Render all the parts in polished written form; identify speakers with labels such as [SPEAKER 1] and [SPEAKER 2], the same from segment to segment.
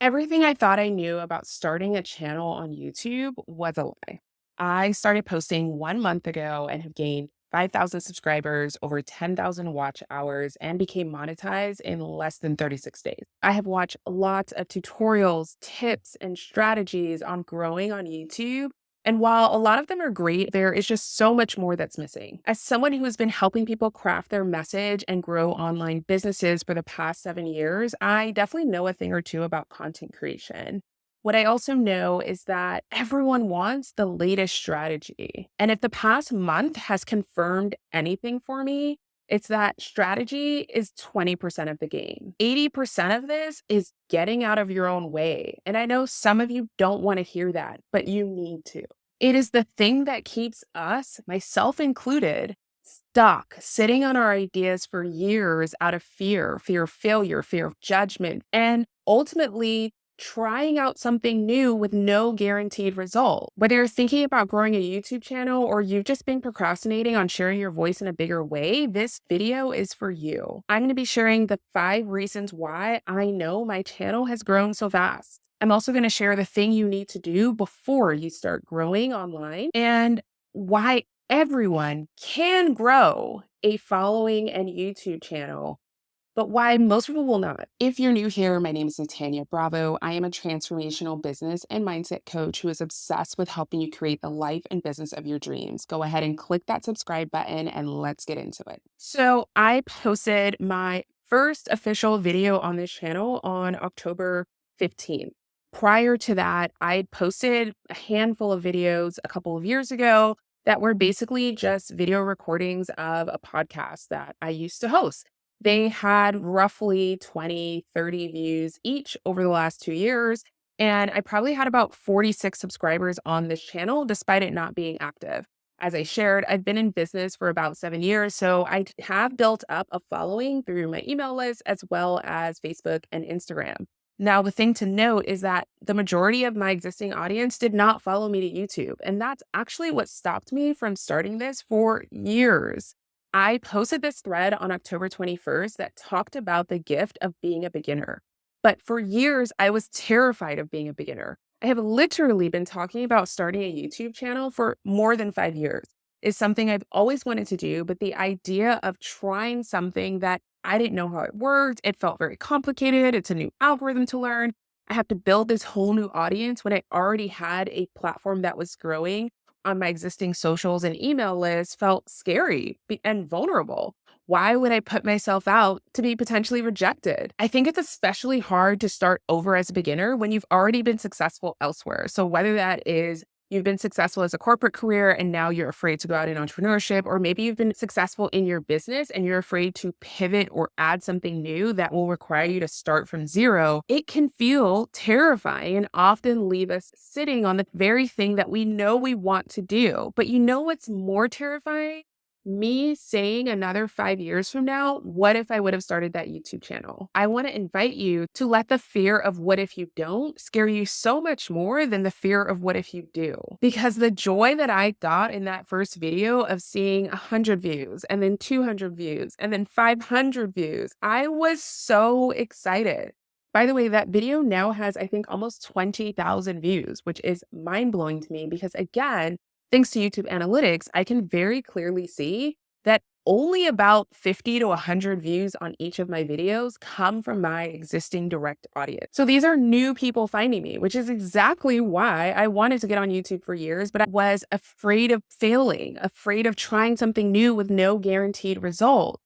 [SPEAKER 1] Everything I thought I knew about starting a channel on YouTube was a lie. I started posting 1 month ago and have gained 5,000 subscribers, over 10,000 watch hours, and became monetized in less than 36 days. I have watched lots of tutorials, tips, and strategies on growing on YouTube. And while a lot of them are great, there is just so much more that's missing. As someone who has been helping people craft their message and grow online businesses for the past 7 years, I definitely know a thing or two about content creation. What I also know is that everyone wants the latest strategy. And if the past month has confirmed anything for me, it's that strategy is 20% of the game. 80% of this is getting out of your own way. And I know some of you don't want to hear that, but you need to. It is the thing that keeps us, myself included, stuck sitting on our ideas for years out of fear of failure, fear of judgment, and ultimately trying out something new with no guaranteed result. Whether you're thinking about growing a YouTube channel or you've just been procrastinating on sharing your voice in a bigger way, this video is for you. I'm going to be sharing the 5 reasons why I know my channel has grown so fast. I'm also going to share the thing you need to do before you start growing online and why everyone can grow a following and YouTube channel, but why most people will not. If you're new here, my name is Natanya Bravo. I am a transformational business and mindset coach who is obsessed with helping you create the life and business of your dreams. Go ahead and click that subscribe button and let's get into it. So I posted my first official video on this channel on October 15th. Prior to that, I posted a handful of videos a couple of years ago that were basically just video recordings of a podcast that I used to host. They had roughly 20, 30 views each over the last 2 years. And I probably had about 46 subscribers on this channel, despite it not being active. As I shared, I've been in business for about 7 years. So I have built up a following through my email list as well as Facebook and Instagram. Now, the thing to note is that the majority of my existing audience did not follow me to YouTube. And that's actually what stopped me from starting this for years. I posted this thread on October 21st that talked about the gift of being a beginner. But for years, I was terrified of being a beginner. I have literally been talking about starting a YouTube channel for more than 5 years. It's something I've always wanted to do, but the idea of trying something that I didn't know how it worked, it felt very complicated. It's a new algorithm to learn. I have to build this whole new audience when I already had a platform that was growing on my existing socials and email list felt scary and vulnerable. Why would I put myself out to be potentially rejected? I think it's especially hard to start over as a beginner when you've already been successful elsewhere. So whether that is you've been successful as a corporate career and now you're afraid to go out in entrepreneurship, or maybe you've been successful in your business and you're afraid to pivot or add something new that will require you to start from zero, it can feel terrifying and often leave us sitting on the very thing that we know we want to do. But you know what's more terrifying? Me saying another 5 years from now, what if I would have started that YouTube channel? I want to invite you to let the fear of what if you don't scare you so much more than the fear of what if you do. Because the joy that I got in that first video of seeing 100 views and then 200 views and then 500 views, I was so excited. By the way, that video now has, I think, almost 20,000 views, which is mind blowing to me because, again, thanks to YouTube analytics, I can very clearly see that only about 50 to 100 views on each of my videos come from my existing direct audience. So these are new people finding me, which is exactly why I wanted to get on YouTube for years, but I was afraid of failing, afraid of trying something new with no guaranteed result.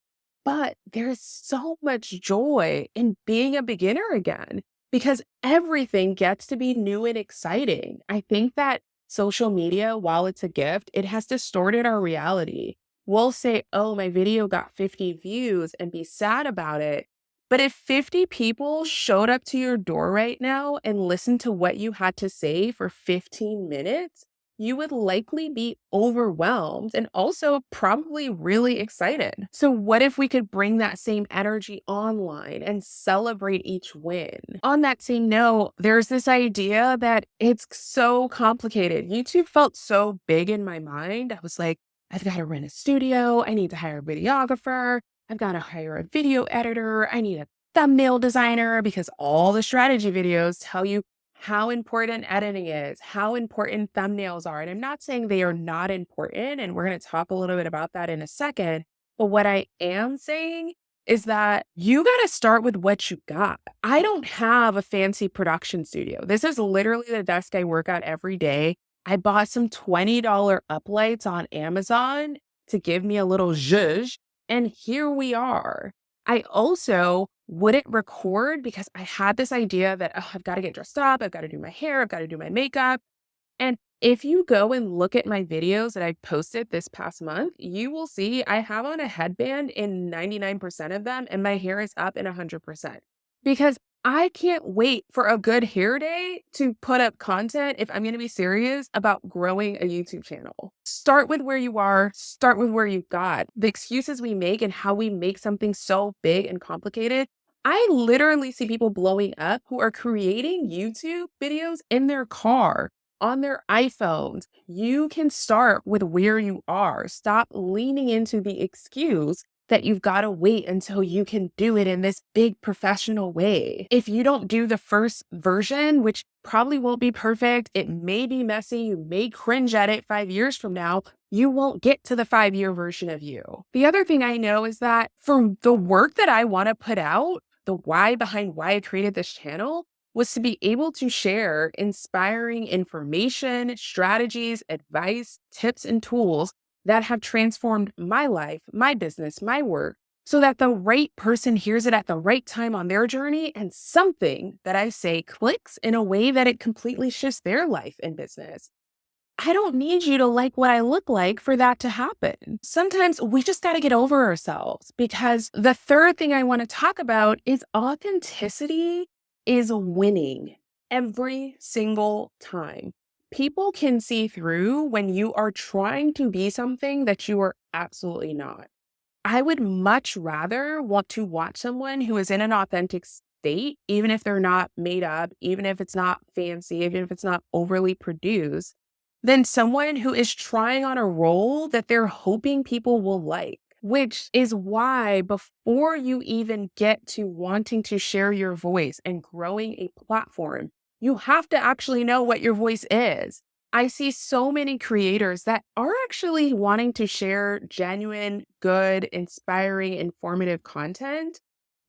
[SPEAKER 1] But there's so much joy in being a beginner again because everything gets to be new and exciting. I think that social media, while it's a gift, it has distorted our reality. We'll say, oh, my video got 50 views and be sad about it. But if 50 people showed up to your door right now and listened to what you had to say for 15 minutes, you would likely be overwhelmed and also probably really excited. So, what if we could bring that same energy online and celebrate each win? On that same note, there's this idea that it's so complicated. YouTube felt so big in my mind. I was like, I've got to rent a studio. I need to hire a videographer. I've got to hire a video editor. I need a thumbnail designer because all the strategy videos tell you how important editing is, how important thumbnails are. And I'm not saying they are not important, and we're going to talk a little bit about that in a second. But what I am saying is that you got to start with what you got. I don't have a fancy production studio. This is literally the desk I work at every day. I bought some $20 uplights on Amazon to give me a little zhuzh, and here we are. I also wouldn't record because I had this idea that, oh, I've got to get dressed up, I've got to do my hair, I've got to do my makeup. And if you go and look at my videos that I posted this past month, you will see I have on a headband in 99% of them, and my hair is up in 100% because I can't wait for a good hair day to put up content if I'm going to be serious about growing a YouTube channel. Start with where you are, start with where you've got. The excuses we make and how we make something so big and complicated. I literally see people blowing up who are creating YouTube videos in their car, on their iPhones. You can start with where you are. Stop leaning into the excuse that you've got to wait until you can do it in this big professional way. If you don't do the first version, which probably won't be perfect, it may be messy, you may cringe at it 5 years from now, you won't get to the 5-year version of you. The other thing I know is that for the work that I want to put out, the why behind why I created this channel was to be able to share inspiring information, strategies, advice, tips, and tools that have transformed my life, my business, my work, so that the right person hears it at the right time on their journey and something that I say clicks in a way that it completely shifts their life and business. I don't need you to like what I look like for that to happen. Sometimes we just got to get over ourselves, because the third thing I want to talk about is authenticity is winning every single time. People can see through when you are trying to be something that you are absolutely not. I would much rather want to watch someone who is in an authentic state, even if they're not made up, even if it's not fancy, even if it's not overly produced, than someone who is trying on a role that they're hoping people will like. Which is why, before you even get to wanting to share your voice and growing a platform, you have to actually know what your voice is. I see so many creators that are actually wanting to share genuine, good, inspiring, informative content.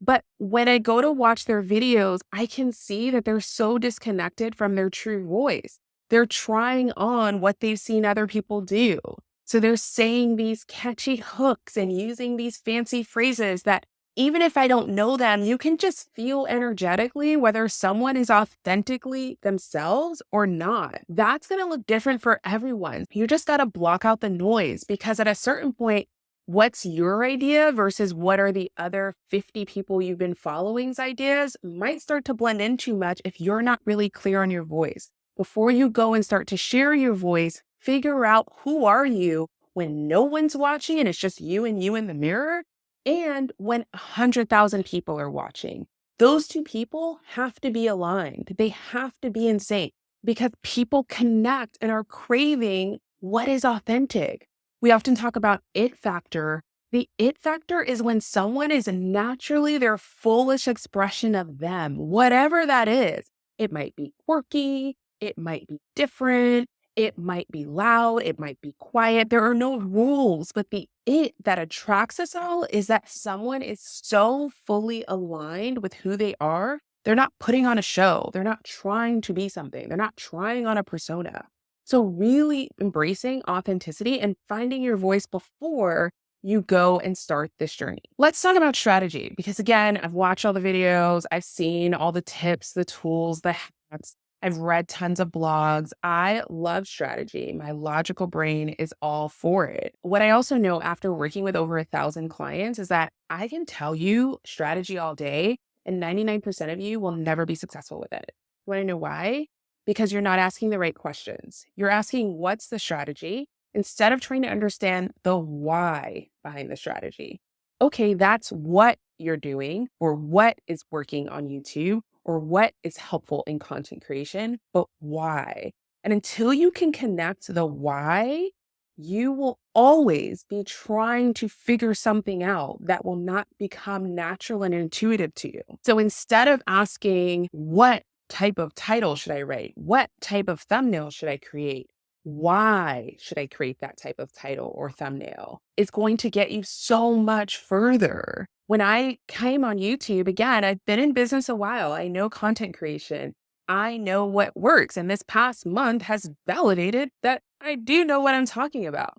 [SPEAKER 1] But when I go to watch their videos, I can see that they're so disconnected from their true voice. They're trying on what they've seen other people do. So they're saying these catchy hooks and using these fancy phrases that, even if I don't know them, you can just feel energetically whether someone is authentically themselves or not. That's going to look different for everyone. You just got to block out the noise, because at a certain point, what's your idea versus what are the other 50 people you've been following's ideas might start to blend in too much if you're not really clear on your voice. Before you go and start to share your voice, figure out who are you when no one's watching and it's just you and you in the mirror, and when 100,000 people are watching. Those two people have to be aligned. They have to be in sync, because people connect and are craving what is authentic. We often talk about it factor. The it factor is when someone is naturally their fullest expression of them, whatever that is. It might be quirky, it might be different, it might be loud, it might be quiet. There are no rules, but the it that attracts us all is that someone is so fully aligned with who they are. They're not putting on a show. They're not trying to be something. They're not trying on a persona. So really embracing authenticity and finding your voice before you go and start this journey. Let's talk about strategy, because again, I've watched all the videos, I've seen all the tips, the tools, the hacks. I've read tons of blogs. I love strategy. My logical brain is all for it. What I also know after working with over 1,000 clients is that I can tell you strategy all day, and 99% of you will never be successful with it. You want to know why? Because you're not asking the right questions. You're asking, what's the strategy? Instead of trying to understand the why behind the strategy. Okay, that's what you're doing, or what is working on YouTube, or what is helpful in content creation, but why? And until you can connect the why, you will always be trying to figure something out that will not become natural and intuitive to you. So instead of asking, what type of title should I write? What type of thumbnail should I create? Why should I create that type of title or thumbnail? It's going to get you so much further. When I came on YouTube, again, I've been in business a while. I know content creation. I know what works. And this past month has validated that I do know what I'm talking about.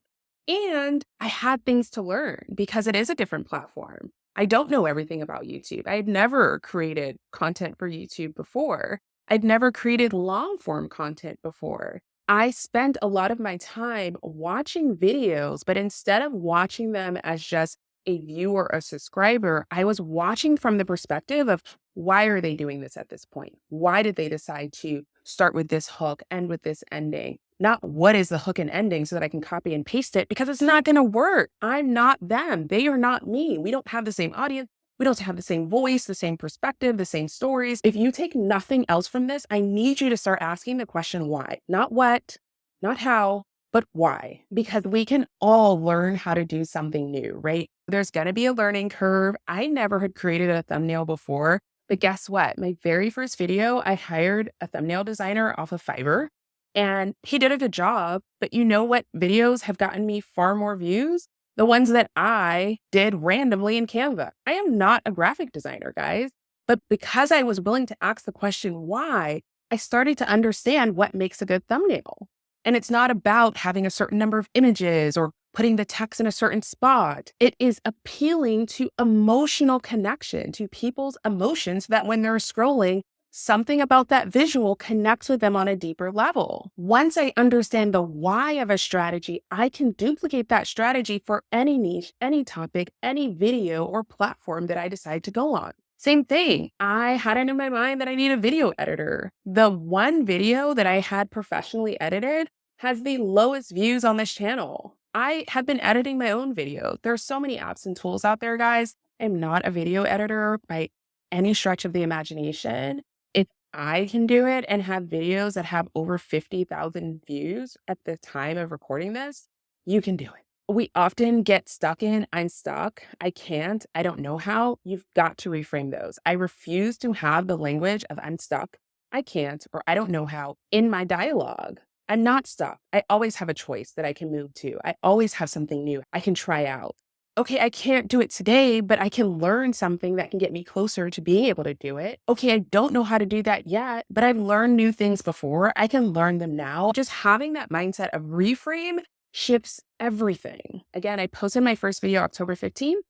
[SPEAKER 1] And I had things to learn because it is a different platform. I don't know everything about YouTube. I had never created content for YouTube before. I'd never created long form content before. I spent a lot of my time watching videos, but instead of watching them as just a viewer, a subscriber, I was watching from the perspective of, why are they doing this at this point? Why did they decide to start with this hook, end with this ending? Not what is the hook and ending so that I can copy and paste it, because it's not going to work. I'm not them. They are not me. We don't have the same audience. We don't have the same voice, the same perspective, the same stories. If you take nothing else from this, I need you to start asking the question why. Not what, not how, but why? Because we can all learn how to do something new, right? There's going to be a learning curve. I never had created a thumbnail before, but guess what? My very first video, I hired a thumbnail designer off of Fiverr, and he did a good job. But you know what videos have gotten me far more views? The ones that I did randomly in Canva. I am not a graphic designer, guys. But because I was willing to ask the question why, I started to understand what makes a good thumbnail. And it's not about having a certain number of images or putting the text in a certain spot. It is appealing to emotional connection, to people's emotions, so that when they're scrolling, something about that visual connects with them on a deeper level. Once I understand the why of a strategy, I can duplicate that strategy for any niche, any topic, any video or platform that I decide to go on. Same thing. I had it in my mind that I need a video editor. The one video that I had professionally edited has the lowest views on this channel. I have been editing my own video. There's so many apps and tools out there, guys. I'm not a video editor by any stretch of the imagination. If I can do it and have videos that have over 50,000 views at the time of recording this, you can do it. We often get stuck in, I'm stuck, I can't, I don't know how. You've got to reframe those. I refuse to have the language of I'm stuck, I can't, or I don't know how in my dialogue. I'm not stuck. I always have a choice that I can move to. I always have something new I can try out. Okay, I can't do it today, but I can learn something that can get me closer to being able to do it. Okay, I don't know how to do that yet, but I've learned new things before. I can learn them now. Just having that mindset of reframe shifts everything. Again, I posted my first video October 15th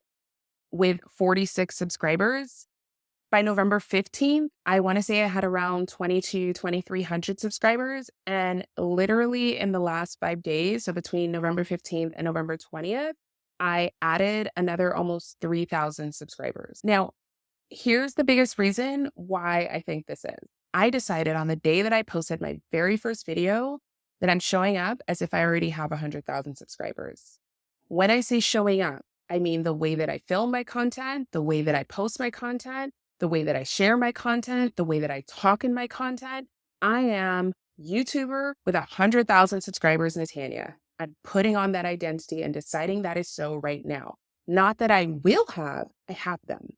[SPEAKER 1] with 46 subscribers. By November 15th, I want to say I had around 2,300 subscribers. And literally in the last 5 days, so between November 15th and November 20th, I added another almost 3,000 subscribers. Now, here's the biggest reason why I think this is. I decided on the day that I posted my very first video that I'm showing up as if I already have 100,000 subscribers. When I say showing up, I mean the way that I film my content, the way that I post my content, the way that I share my content, the way that I talk in my content. I am YouTuber with 100,000 subscribers, Natanya. I'm putting on that identity and deciding that is so right now. Not that I will have, I have them.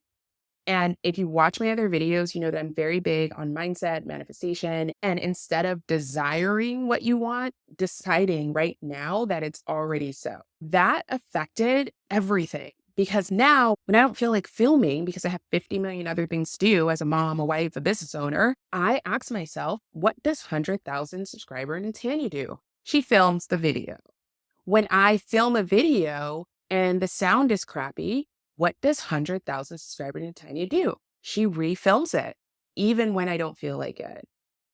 [SPEAKER 1] And if you watch my other videos, you know that I'm very big on mindset, manifestation, and instead of desiring what you want, deciding right now that it's already so. That affected everything. Because now, when I don't feel like filming because I have 50 million other things to do as a mom, a wife, a business owner, I ask myself, what does 100,000 subscriber Natanya do? She films the video. When I film a video and the sound is crappy, what does 100,000 subscriber Natanya do? She refilms it, even when I don't feel like it.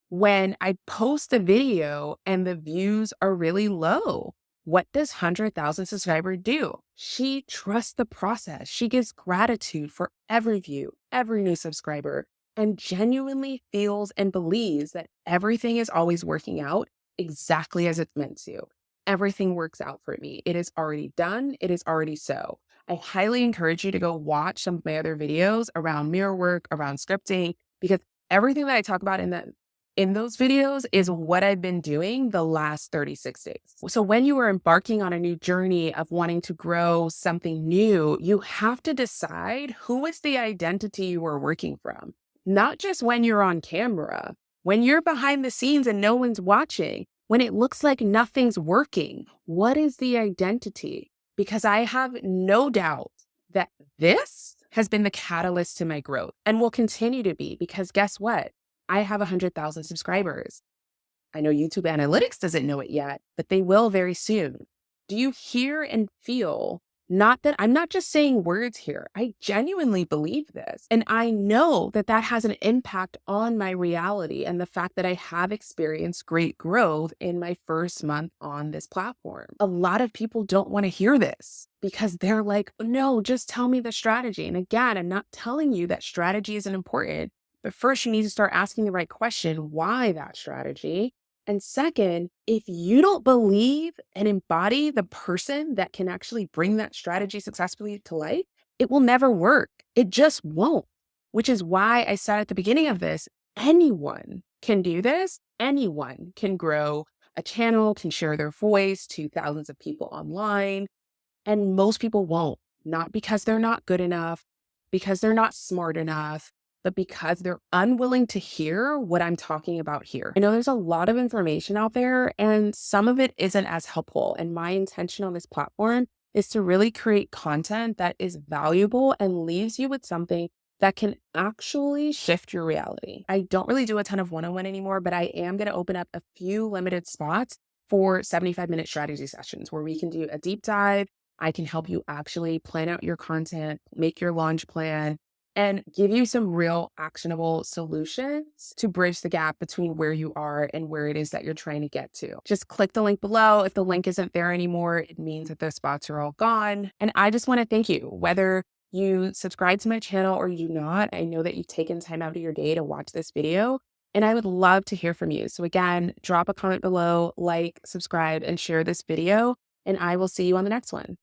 [SPEAKER 1] When I post a video and the views are really low, what does 100,000 subscriber do? She trusts the process. She gives gratitude for every view, every new subscriber, and genuinely feels and believes that everything is always working out exactly as it's meant to. Everything works out for me. It is already done. It is already so. I highly encourage you to go watch some of my other videos around mirror work, around scripting, because everything that I talk about in in those videos is what I've been doing the last 36 days. So when you are embarking on a new journey of wanting to grow something new, you have to decide who is the identity you are working from, not just when you're on camera, when you're behind the scenes and no one's watching, when it looks like nothing's working. What is the identity? Because I have no doubt that this has been the catalyst to my growth and will continue to be, because guess what? I have 100,000 subscribers. I know YouTube Analytics doesn't know it yet, but they will very soon. Do you hear and feel? Not that I'm not just saying words here. I genuinely believe this. And I know that that has an impact on my reality and the fact that I have experienced great growth in my first month on this platform. A lot of people don't want to hear this because they're like, no, just tell me the strategy. And again, I'm not telling you that strategy isn't important, but first you need to start asking the right question, why that strategy? And second, if you don't believe and embody the person that can actually bring that strategy successfully to life, it will never work. It just won't, which is why I said at the beginning of this, anyone can do this. Anyone can grow a channel, can share their voice to thousands of people online. And most people won't, not because they're not good enough, because they're not smart enough, but because they're unwilling to hear what I'm talking about here. I know there's a lot of information out there and some of it isn't as helpful. And my intention on this platform is to really create content that is valuable and leaves you with something that can actually shift your reality. I don't really do a ton of one-on-one anymore, but I am going to open up a few limited spots for 75-minute strategy sessions where we can do a deep dive. I can help you actually plan out your content, make your launch plan, and give you some real actionable solutions to bridge the gap between where you are and where it is that you're trying to get to. Just click the link below. If the link isn't there anymore, it means that those spots are all gone. And I just want to thank you, whether you subscribe to my channel or you do not. I know that you've taken time out of your day to watch this video, and I would love to hear from you. So again, drop a comment below, like, subscribe, and share this video, and I will see you on the next one.